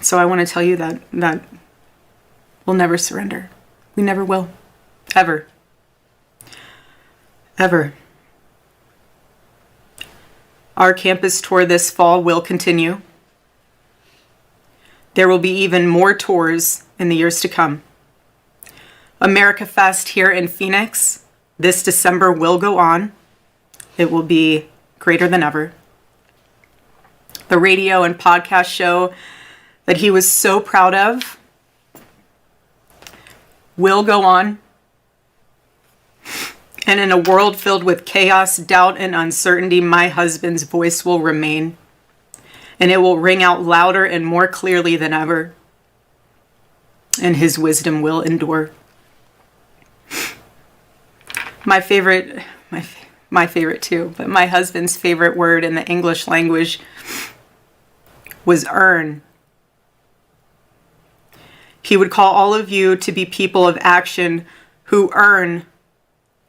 So I want to tell you that we'll never surrender. We never will. Ever. Ever. Our campus tour this fall will continue. There will be even more tours in the years to come. America Fest here in Phoenix this December will go on. It will be greater than ever. The radio and podcast show that he was so proud of will go on. And in a world filled with chaos, doubt, and uncertainty, my husband's voice will remain. And it will ring out louder and more clearly than ever. And his wisdom will endure. My favorite too, but my husband's favorite word in the English language was earn. He would call all of you to be people of action who earn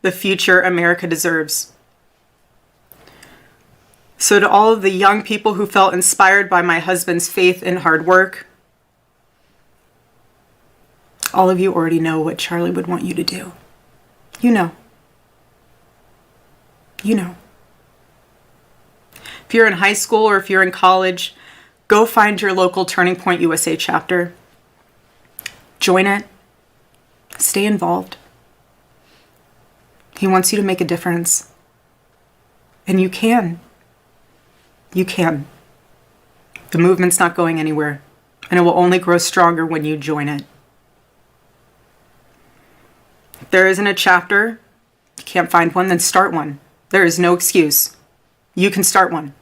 the future America deserves. So to all of the young people who felt inspired by my husband's faith and hard work, all of you already know what Charlie would want you to do. You know. You know. If you're in high school or if you're in college, go find your local Turning Point USA chapter. Join it. Stay involved. He wants you to make a difference. And you can. You can. The movement's not going anywhere, and it will only grow stronger when you join it. If there isn't a chapter, you can't find one, then start one. There is no excuse. You can start one.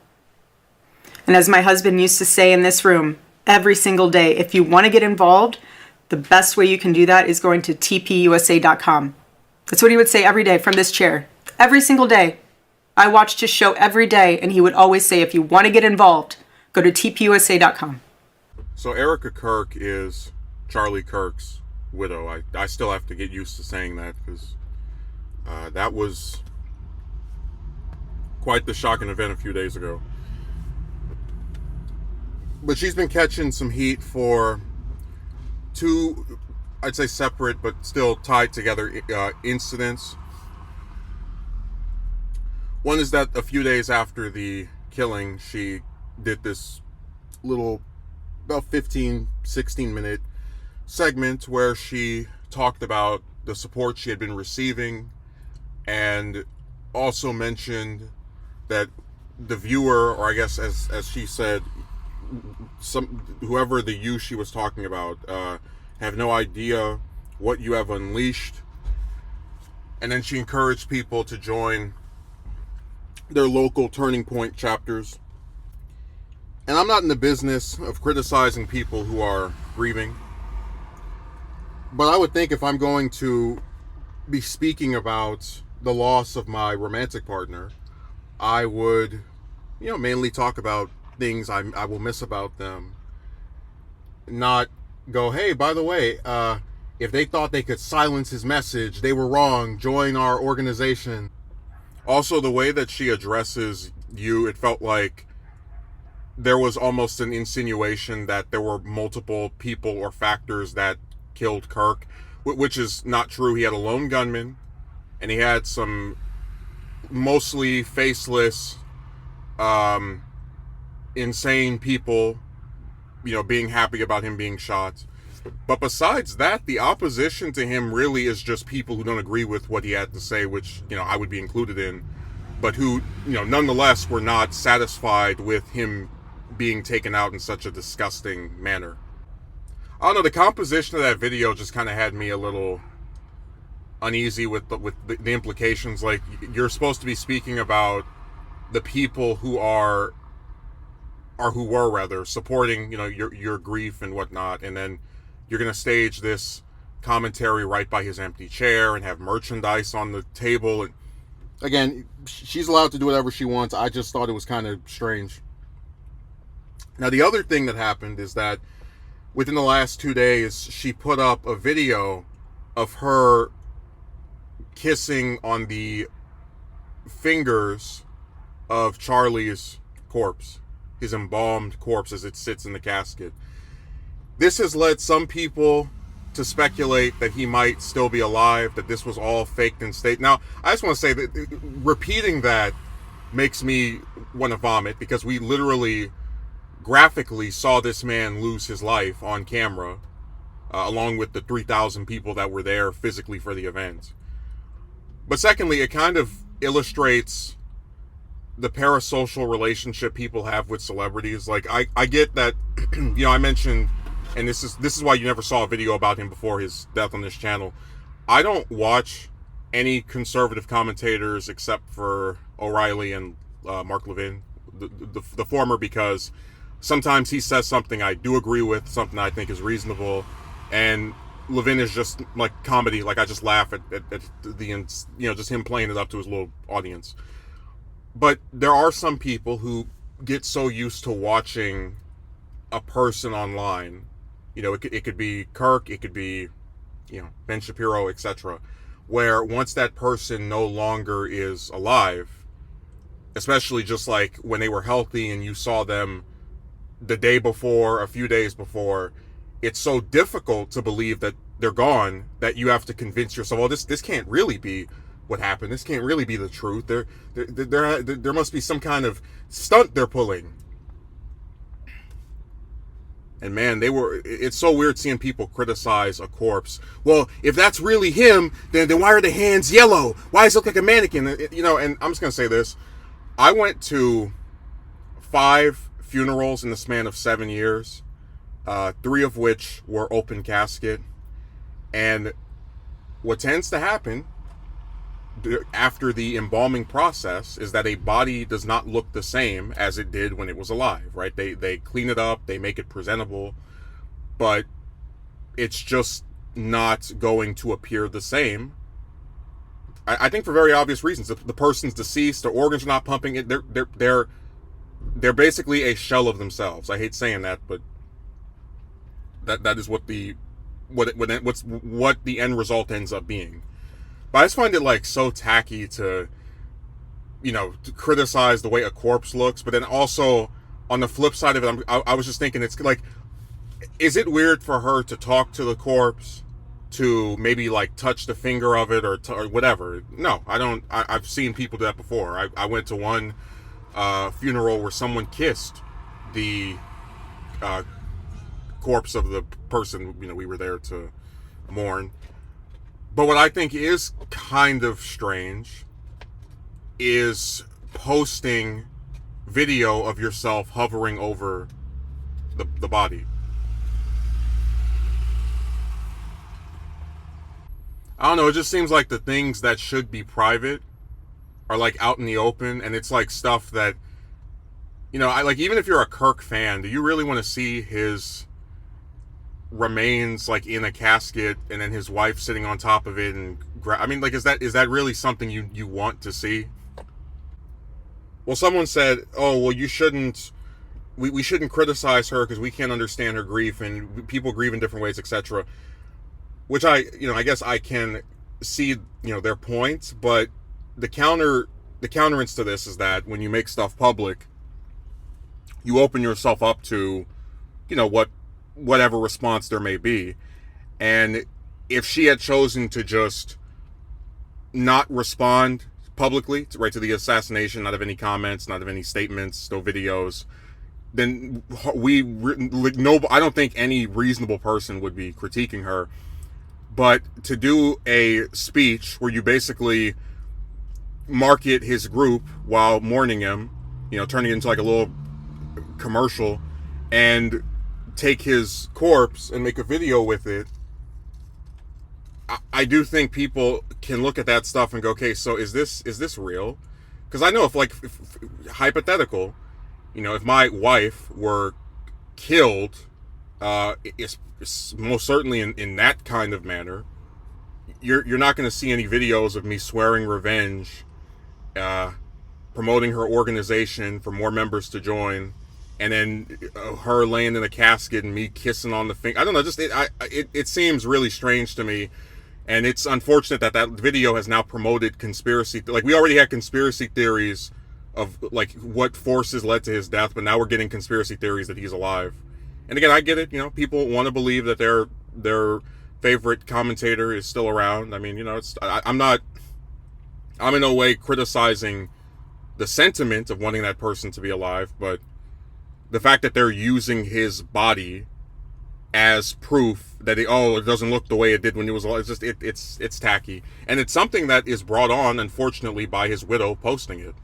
And as my husband used to say in this room, every single day, if you want to get involved, the best way you can do that is going to tpusa.com. That's what he would say every day from this chair. Every single day. I watched his show every day, and he would always say, if you want to get involved, go to tpusa.com. So Erika Kirk is Charlie Kirk's widow. I still have to get used to saying that because that was quite the shocking event a few days ago. But she's been catching some heat for two, I'd say separate but still tied together incidents. One is that a few days after the killing, she did this little, about 15, 16-minute segment where she talked about the support she had been receiving and also mentioned that the viewer, or I guess as she said, whoever the you she was talking about, have no idea what you have unleashed. And then she encouraged people to join their local Turning Point chapters. And I'm not in the business of criticizing people who are grieving, but I would think if I'm going to be speaking about the loss of my romantic partner, I would, mainly talk about things I will miss about them. Not go, hey, by the way, if they thought they could silence his message, they were wrong. Join our organization. Also, the way that she addresses you, it felt like there was almost an insinuation that there were multiple people or factors that killed Kirk, which is not true. He had a lone gunman, and he had some mostly faceless, insane people, being happy about him being shot. But besides that, the opposition to him really is just people who don't agree with what he had to say, which, I would be included in, but who, nonetheless were not satisfied with him being taken out in such a disgusting manner. I don't know, the composition of that video just kind of had me a little uneasy with the implications. Like, you're supposed to be speaking about the people who were supporting, your grief and whatnot, and then you're going to stage this commentary right by his empty chair and have merchandise on the table. And again, she's allowed to do whatever she wants. I just thought it was kind of strange. Now, the other thing that happened is that within the last 2 days, she put up a video of her kissing on the fingers of Charlie's corpse, his embalmed corpse as it sits in the casket. This has led some people to speculate that he might still be alive, that this was all faked and staged. Now, I just want to say that repeating that makes me want to vomit, because we literally graphically saw this man lose his life on camera, along with the 3,000 people that were there physically for the event. But secondly, it kind of illustrates the parasocial relationship people have with celebrities. Like, I get that, I mentioned, and this is why you never saw a video about him before his death on this channel. I don't watch any conservative commentators except for O'Reilly and Mark Levin, the former, because sometimes he says something I do agree with, something I think is reasonable, and Levin is just like comedy. Like, I just laugh at the, just him playing it up to his little audience. But there are some people who get so used to watching a person online. It could be Kirk, it could be, Ben Shapiro, etc., where once that person no longer is alive, especially just like when they were healthy and you saw them the day before, a few days before, it's so difficult to believe that they're gone that you have to convince yourself, well, this can't really be what happened. This can't really be the truth. There must be some kind of stunt they're pulling. And man, it's so weird seeing people criticize a corpse. Well, if that's really him, then why are the hands yellow? Why does it look like a mannequin? And I'm just going to say this. I went to 5 funerals in the span of 7 years, 3 of which were open casket. And what tends to happen after the embalming process is that a body does not look the same as it did when it was alive, right? They clean it up, they make it presentable, but it's just not going to appear the same. I think for very obvious reasons. If the person's deceased, their organs are not pumping it, they're basically a shell of themselves. I hate saying that, but that is what the end result ends up being. But I just find it like so tacky to criticize the way a corpse looks. But then also on the flip side of it, I was just thinking, it's like, is it weird for her to talk to the corpse, to maybe like touch the finger of it or whatever? No, I don't. I've seen people do that before. I went to one funeral where someone kissed the corpse of the person we were there to mourn. But what I think is kind of strange is posting video of yourself hovering over the body. I don't know, it just seems like the things that should be private are like out in the open, and it's like stuff that, even if you're a Kirk fan, do you really want to see his remains like in a casket and then his wife sitting on top of it? And is that really something you want to see? Well, someone said, oh, well, we shouldn't criticize her because we can't understand her grief, and people grieve in different ways, etc. Which I guess I can see their points, but the counterance to this is that when you make stuff public, you open yourself up to whatever response there may be. And if she had chosen to just not respond publicly to the assassination, not have any comments, not have any statements, no videos, then I don't think any reasonable person would be critiquing her. But to do a speech where you basically market his group while mourning him, turning it into like a little commercial, and take his corpse and make a video with it, I do think people can look at that stuff and go, okay, so is this real? Because I know if hypothetical, if my wife were killed, it's most certainly in that kind of manner, you're not going to see any videos of me swearing revenge, promoting her organization for more members to join, and then her laying in a casket and me kissing on the finger. I don't know, just it seems really strange to me. And it's unfortunate that video has now promoted conspiracy. Like, we already had conspiracy theories of like what forces led to his death, but now we're getting conspiracy theories that he's alive. And again, I get it. You know, people want to believe that their favorite commentator is still around. I mean, you know, I'm in no way criticizing the sentiment of wanting that person to be alive, but the fact that they're using his body as proof that it doesn't look the way it did when he was alive, it's tacky. And it's something that is brought on, unfortunately, by his widow posting it.